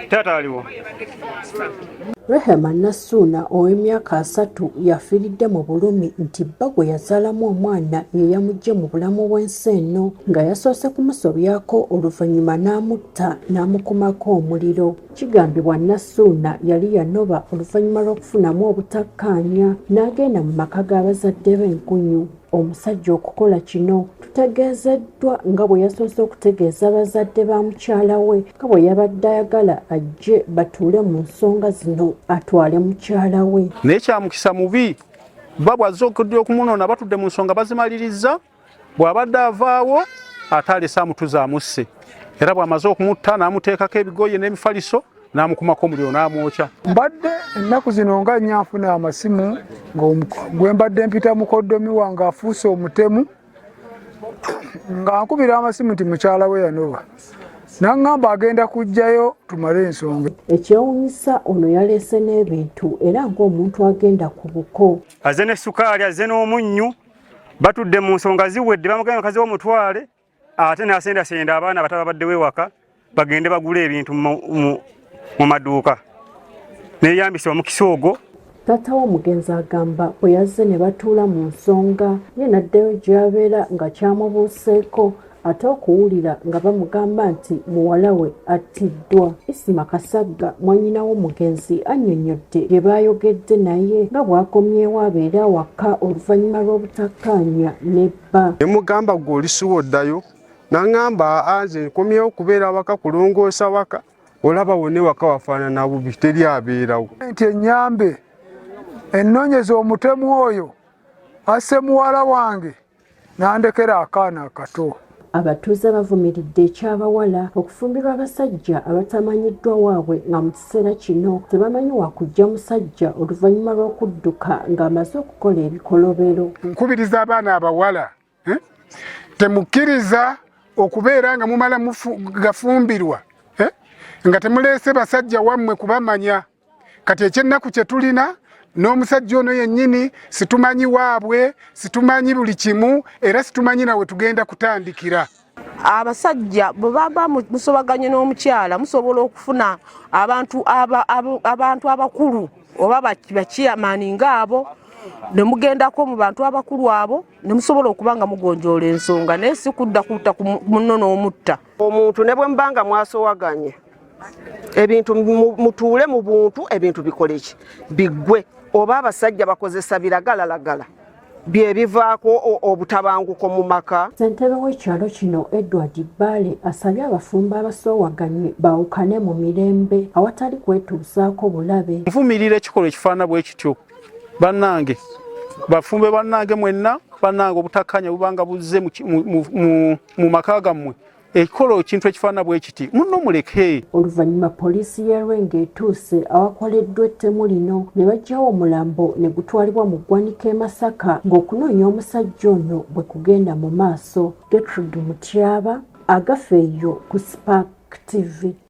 Tata aliwo. Rehema Nasuna ow'emyaka 3 yafiiridde mu bulumi nti bba gwe yazaalamu omwana ye yamugye mu bulamu bw'ensi eno nga yasoose kumusobyako oluvannyuma n'amutta n'amukumako omuliro. Kigambibwa Nasuna yali yanoba oluvannyuma lw'okufunamu obutakkaanya n'agenda mu maka g'abazadde b'enkunyu. Omusajja okukola kino tutegeezeddwa nga bwe yasoose okutegeeza abazadde ba mukyala we nga bwe yabadde ayagala ajje batuule mu nsonga zino atwale mukyala we. Naye kyamukisa mubi bba bw'azze okumunoona batudde mu nsonga bazimaliriza, bw'abadde avaawo ate alese amutuze amusse, era bw'amaze okumutta n'amuteekako ebigoye n'emifaliso n'amukumako omuliro n'amwokya. Mbadde ennaku zino nga nnyanfuna amasimu gwe mbadde mpita mukoddomi wange afuuse omutemu nga nkubira amasimu nti mukyala we yanoba n'aŋŋamba agenda kujjayo tumale ensonga. Ekyewuunyisa ono yaleese n'ebintu era ng'omuntu agenda ku buko. Azze ne sukaali, azze n'omunnyu, batudde mu nsonga ziwedde, bamugamba kazi w'omutwale, ate n'asendasenda abaana abato babaddewo ewaka bagende bagule ebintu mu maduuka neeyambisa omukisa ogwo. Taata w'omugenzi agamba bwe yazze ne batuula mu nsonga ye n'addayo gy'abeera nga kyamubuuseeko ate okuwulira nga bamugamba nti muwala we attiddwa. Isima Kasagga mwannyina w'omugenzi annyonnyodde bye baayogedde naye nga bw'akomyewo abeera awaka oluvannyuma lw'obutakkaanya ne bba. Ne mugamba gwe olisuwa oddayo, n'aŋŋamba nze nkomyewo kubeera waka kulongoosa waka, olaba wonna ewaka wafaanana bubi teri abeerawo. Nti ennyambe ennoonyeza omutemu oyo asse muwala wange n'andekera akaana akato. Abatuuze bavumiridde eky'abawala okufumbirwa abasajja abatamanyiddwa waabwe nga mu kiseera kino tebamanyi wakujja musajja oluvannyuma lw'okudduka ng'amaze okukola ebikolobero. Nkubiriza abaana abawala temukkiriza okubeera nga mumala gafumbirwa nga temuleese basajja wammwe kubamanya. Kati ekyennaku kye tulina n'omusajja ono yennyini situmanyi waabwe, situmanyi buli kimu, era situmanyi nawe tugenda kutandikira. Abasajja bwe baba musobaganye n'omukyala musobola okufuna abantu abakulu oba bakiyamani ng'abo ne mugendako mu bantu abakulu abo ne musobola okuba nga mugonjoola ensonga naye si kudda kuta ku munno n'omutta. Omuntu ne bwe mbanga mwasowaganye ebintu mutuule mu buntu, ebintu bikoleki biggwe, oba abasajja bakozesa biragalalagala bye bivaako obutabanguko mu maka. Ssentebe w'ekyalo kino Edward Bale asabye abafumbo abasoowaganye bawukane mu mirembe awatali kwetuusaako bulabe. Nvumirira ekikolwa ekifaana bwe kityo bannange, bafumbe bannange mwenna, bannange obutakkaanya bubanga buzze mu maka gammwe, ekikola ekintu ekifaana bwe kiti munno muleke. Oluvannyuma poliisi y'e Lwengo etuuse awakoleddwa ettemu lino ne baggyawo omulambo ne gutwalibwa mu ggwanika e Masaka ng'okunoonya omusajja ono bwe kugenda mu maaso. Gertrude Mutyaba, Agafeeyo ku Spark TV.